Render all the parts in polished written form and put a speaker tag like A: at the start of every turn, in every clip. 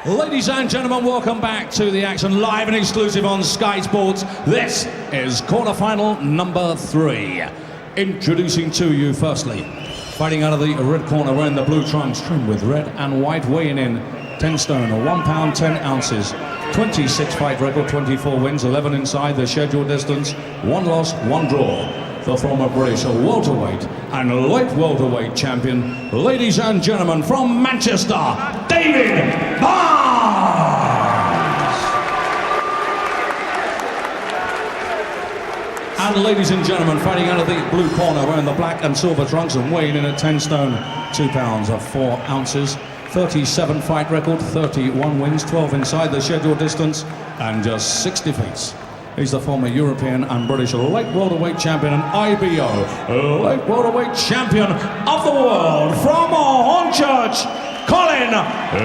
A: Ladies and gentlemen, welcome back to the action, live and exclusive on Sky Sports. This is quarterfinal number 3. Introducing to you, firstly, fighting out of the red corner, wearing the blue trunks, trimmed with red and white, weighing in 10 stone, 1 pound 10 ounces, 26 fight record, 24 wins, 11 inside the scheduled distance, 1 loss, 1 draw. The former British welterweight and light welterweight champion, ladies and gentlemen, from Manchester, David Barnes! And ladies and gentlemen, fighting out of the blue corner, wearing the black and silver trunks and weighing in at 10 stone, 2 pounds 4 ounces, 37 fight record, 31 wins, 12 inside the scheduled distance, and just 6 defeats. He's the former European and British light welterweight champion and IBO light welterweight champion of the world, from Hornchurch, Colin Lynes.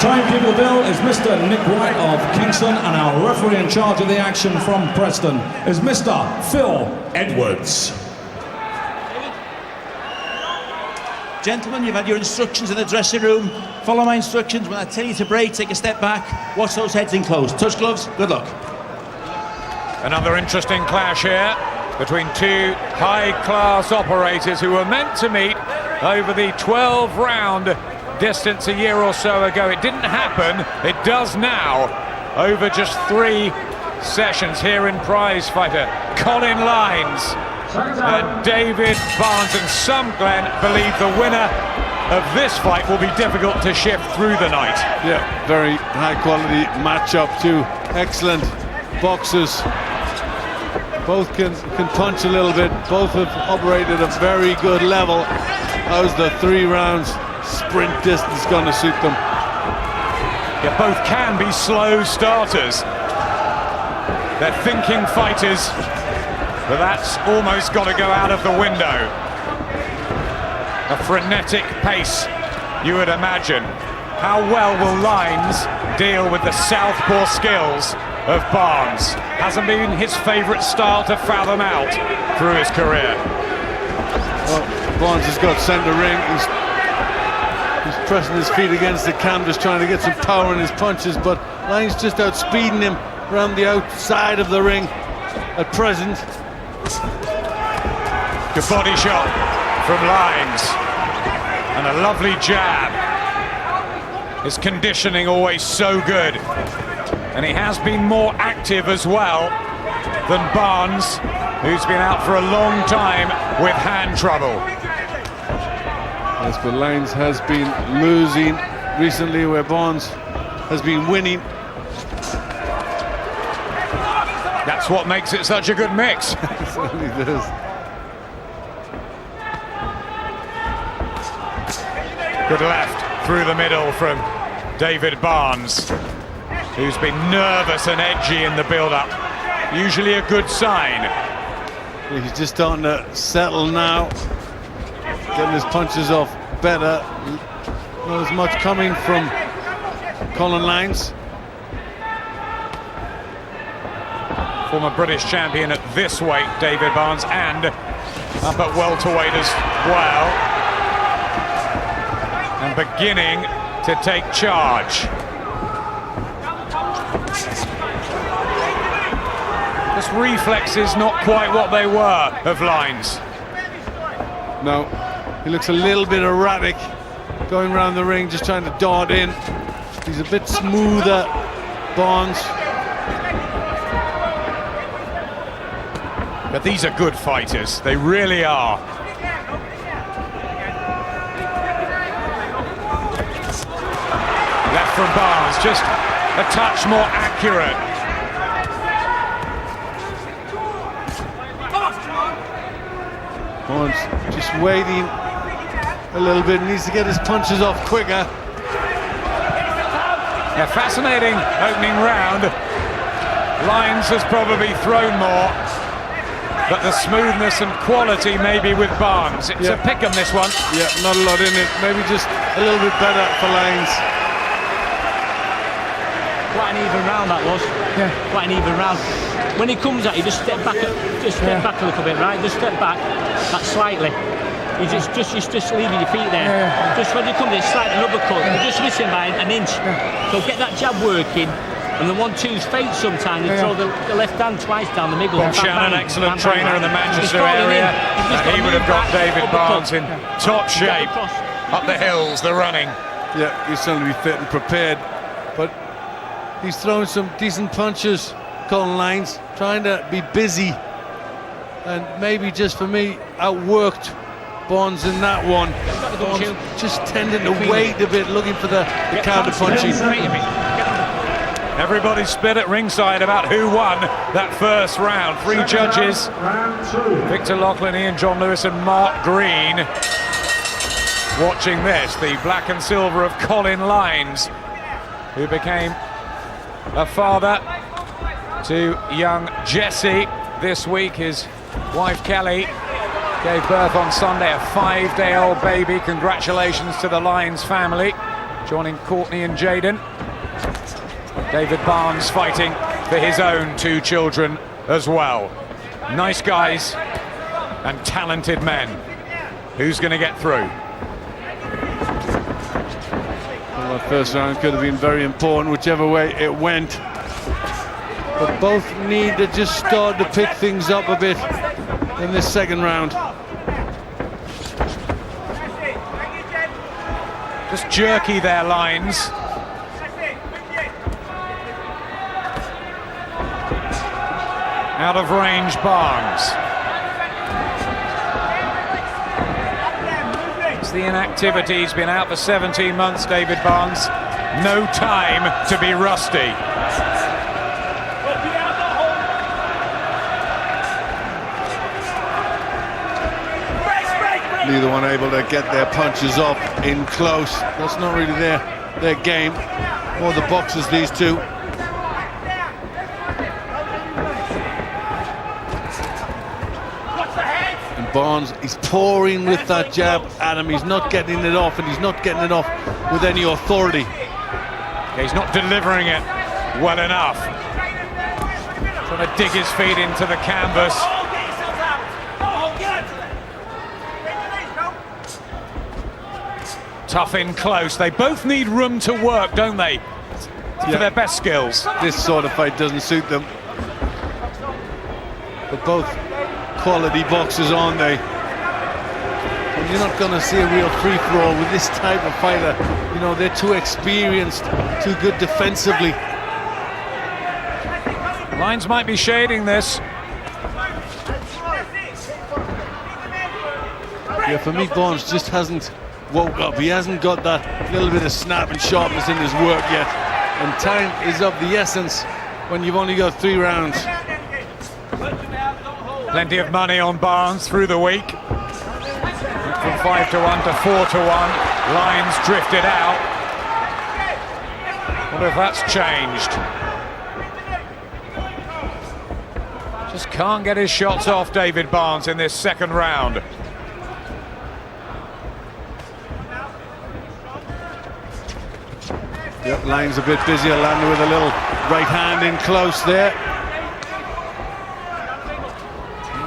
A: Timekeeper Bill is Mr. Nick White of Kingston, and our referee in charge of the action from Preston is Mr. Phil Edwards.
B: Gentlemen, you've had your instructions in the dressing room. Follow my instructions. When I tell you to break, take a step back. Watch those heads in close. Touch gloves. Good luck.
C: Another interesting clash here between two high-class operators who were meant to meet over the 12-round distance a year or so ago. It didn't happen. It does now over just 3 sessions here in Prizefighter. Colin Lynes and David Barnes, and some, Glenn, believe the winner of this fight will be difficult to shift through the night.
D: Yeah, very high quality matchup, two excellent boxers. Both can punch a little bit, both have operated at a very good level. How's the 3 rounds sprint distance going to suit them?
C: Yeah, both can be slow starters. They're thinking fighters, but that's almost got to go out of the window. A frenetic pace, you would imagine. How well will Lynes deal with the southpaw skills of Barnes? Hasn't been his favourite style to fathom out through his career.
D: Well, Barnes has got centre ring. He's pressing his feet against the canvas, trying to get some power in his punches, but Lynes just outspeeding him around the outside of the ring at present.
C: Good body shot from Lynes, and a lovely jab. His conditioning always so good, and he has been more active as well than Barnes, who's been out for a long time with hand trouble.
D: Yes, but Lynes has been losing recently, where Barnes has been winning.
C: That's what makes it such a good mix.
D: It certainly does.
C: Good left through the middle from David Barnes, who's been nervous and edgy in the build-up. Usually a good sign.
D: He's just starting to settle now, getting his punches off better. Not as much coming from Colin Lynes.
C: Former British champion at this weight, David Barnes, and up at welterweight as well. And beginning to take charge. This reflex is not quite what they were of Lynes.
D: No, he looks a little bit erratic, going around the ring, just trying to dart in. He's a bit smoother, Barnes.
C: But these are good fighters, they really are. Left from Barnes, just a touch more accurate.
D: Barnes just waiting a little bit, needs to get his punches off quicker.
C: A fascinating opening round. Lynes has probably thrown more, but the smoothness and quality maybe with Barnes. It's a pick 'em, this one.
D: Yeah, not a lot in it. Maybe just a little bit better for Lynes.
B: Quite an even round that was.
E: Yeah.
B: Quite an even round. When he comes at you, just step back a little bit, right? Just step back slightly.
E: He's just leaving your feet there. Just when you come to slide an uppercut, you're just missing by an inch. So get that jab working. And the 1-2's fake sometimes. You throw the left hand twice down the middle.
C: Shannon, excellent trainer in the Manchester area. He would have got David Barnes in top shape. Up the hills, the running.
D: Yeah, he's certainly be fit and prepared. But he's throwing some decent punches, Colin Lynes, trying to be busy. And maybe just for me, outworked Barnes in that one. Barnes just tending to wait a bit, looking for the counter punching.
C: Everybody split at ringside about who won that first round. Three judges, Victor Loughlin, Ian John Lewis and Mark Green. Watching this, the black and silver of Colin Lynes, who became a father to young Jesse this week. His wife Kelly gave birth on Sunday, a 5-day-old baby. Congratulations to the Lynes family, joining Courtney and Jaden. David Barnes fighting for his own 2 children as well. Nice guys and talented men. Who's going to get through?
D: Well, that first round could have been very important, whichever way it went. But both need to just start to pick things up a bit in this second round.
C: Just jerky there, Lynes. Out of range, Barnes. It's the inactivity. He's been out for 17 months, David Barnes. No time to be rusty.
D: Neither one able to get their punches off in close. That's not really their game. More the boxers, these two. And Barnes, he's pouring with that jab at him. He's not getting it off, and he's not getting it off with any authority.
C: He's not delivering it well enough. Trying to dig his feet into the canvas. Tough in close. They both need room to work, don't they? For their best skills.
D: This sort of fight doesn't suit them. But both quality boxers, aren't they? And you're not going to see a real free-for-all with this type of fighter. You know, they're too experienced, too good defensively.
C: Lynes might be shading this.
D: Yeah, for me, Barnes just hasn't woke up. He hasn't got that little bit of snap and sharpness in his work yet. And time is of the essence when you've only got 3 rounds.
C: Plenty of money on Barnes through the week. From 5-1 to 4-1. Lynes drifted out. Wonder if that's changed. Just can't get his shots off, David Barnes, in this second round.
D: Yep, Lynes a bit busier, landing with a little right hand in close there.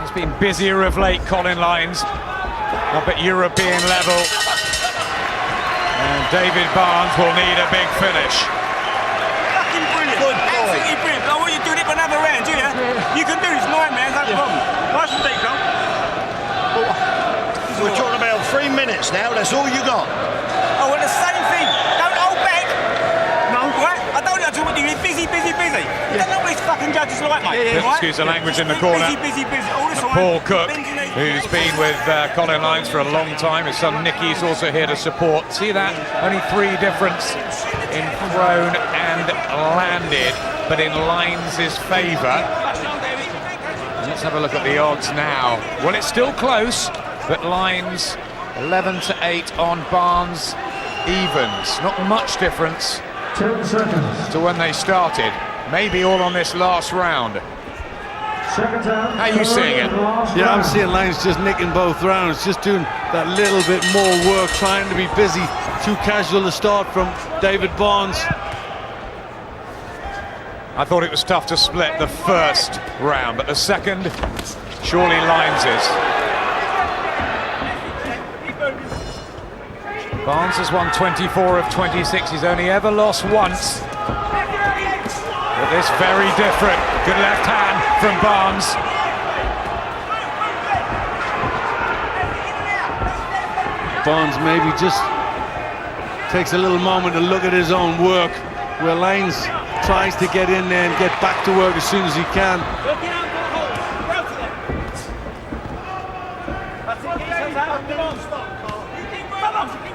C: He's been busier of late, Colin Lynes, up at European level. And David Barnes will need a big finish.
F: Fucking brilliant. Absolutely brilliant. I want you to do it for another round, do you? You can do this 9 rounds, no problem. Nice and deep, Cole.
G: We're talking about 3 minutes now, that's all you got.
F: Oh, well, the same thing. Don't hold back. No, right? I don't know what you're busy. You don't know what these fucking judges are like, mate. Right?
C: Excuse the language in the corner.
F: Busy. All the time.
C: Paul Cook, who's been with Colin Lynes for a long time. His son Nicky's also here to support. See that? Only 3 difference in thrown and landed, but in Lynes' favour. Let's have a look at the odds now. Well, it's still close, but Lynes 11-8 on Barnes, evens. Not much difference
H: 10 seconds.
C: to when they started. Maybe all on this last round.
H: Second down.
C: How are you seeing it?
D: Yeah, I'm seeing Lynes just nicking both rounds, just doing that little bit more work, trying to be busy. Too casual to start from David Barnes.
C: I thought it was tough to split the first round, but the second, surely Lynes is. Barnes has won 24 of 26. He's only ever lost once. But this very different. Good left hand from Barnes.
D: Barnes maybe just takes a little moment to look at his own work, where Lynes tries to get in there and get back to work as soon as he can.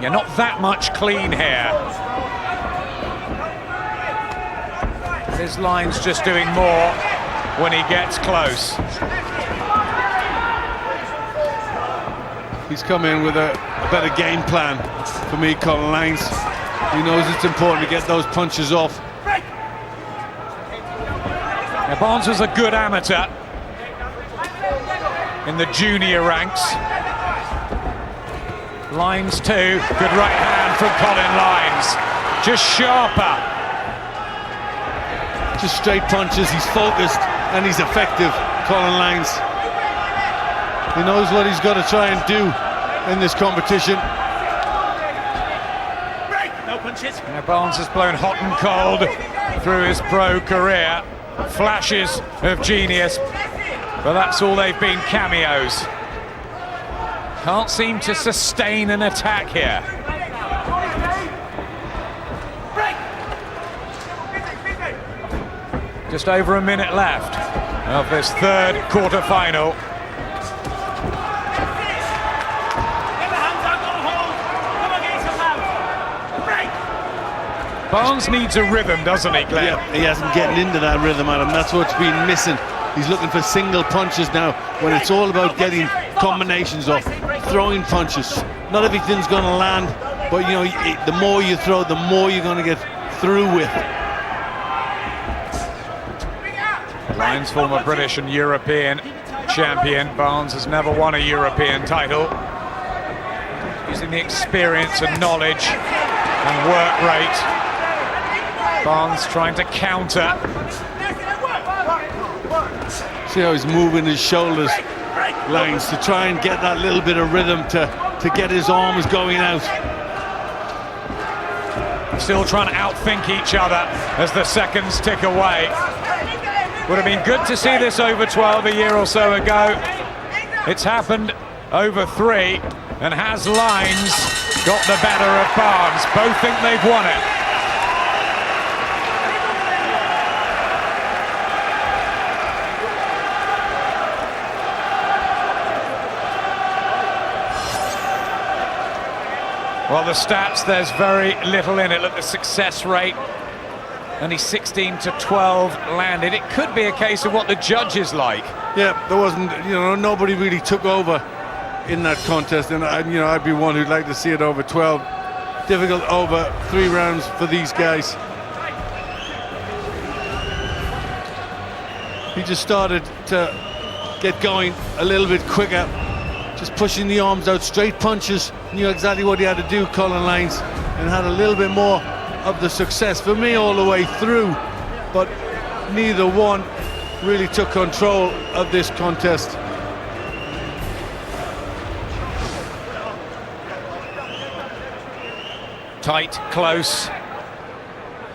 C: Yeah, not that much clean here. His Lynes just doing more when he gets close.
D: He's come in with a better game plan for me, Colin Lynes. He knows it's important to get those punches off.
C: Now, Barnes was a good amateur in the junior ranks. Lynes too. Good right hand from Colin Lynes. Just sharper.
D: Just straight punches. He's focused and he's effective, Colin Lynes. He knows what he's got to try and do in this competition.
B: No punches.
C: Now Barnes has blown hot and cold through his pro career. Flashes of genius, but that's all they've been, cameos. Can't seem to sustain an attack here. Just over a minute left of this third quarter-final. Barnes needs a rhythm, doesn't he, Glenn?
D: Yeah, he hasn't getting into that rhythm, Adam. That's what's been missing. He's looking for single punches now, when it's all about getting combinations off, throwing punches. Not everything's going to land, but you know, the more you throw, the more you're going to get through with.
C: Lynes, former British and European champion. Barnes has never won a European title. Using the experience and knowledge and work rate. Barnes trying to counter.
D: See how he's moving his shoulders, Lynes, to try and get that little bit of rhythm to get his arms going out.
C: Still trying to outthink each other as the seconds tick away. Would have been good to see this over 12 a year or so ago. It's happened over 3, and has Lynes got the better of Barnes? Both think they've won it. Well, the stats, there's very little in it. Look, the success rate, only 16 to 12 landed. It could be a case of what the judges like.
D: Yeah, there wasn't, you know, nobody really took over in that contest, and you know, I'd be one who'd like to see it over 12. Difficult over 3 rounds for these guys. He just started to get going a little bit quicker, just pushing the arms out, straight punches. Knew exactly what he had to do, Colin Lynes, and had a little bit more of the success for me all the way through, but neither one really took control of this contest.
C: Tight, close,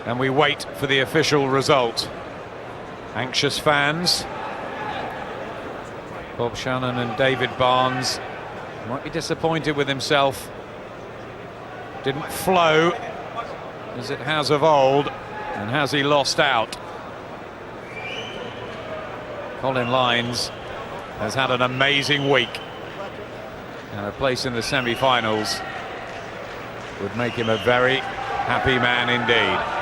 C: and we wait for the official result. Anxious fans. Bob Shannon and David Barnes might be disappointed with himself. Didn't flow as it has of old, and has he lost out? Colin Lynes has had an amazing week, and a place in the semi-finals would make him a very happy man indeed.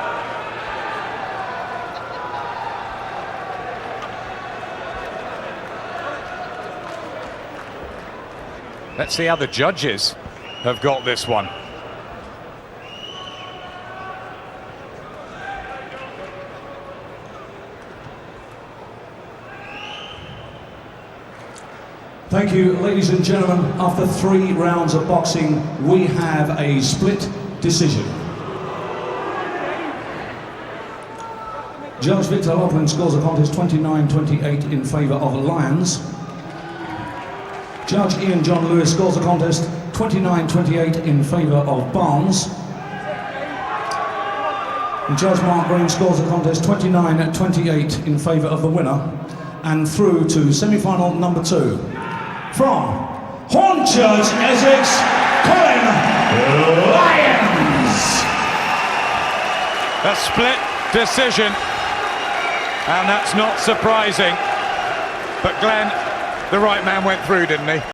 C: Let's see how the judges have got this one.
A: Thank you, ladies and gentlemen. After 3 rounds of boxing, we have a split decision. Judge Victor Lachlan scores the contest 29-28 in favour of Lynes. Judge Ian John Lewis scores the contest 29-28 in favour of Barnes. And Judge Mark Green scores the contest 29-28 in favour of the winner, and through to semi-final number 2. From Hornchurch, Essex, Colin Lynes.
C: A split decision, and that's not surprising. But Glenn, the right man went through, didn't he?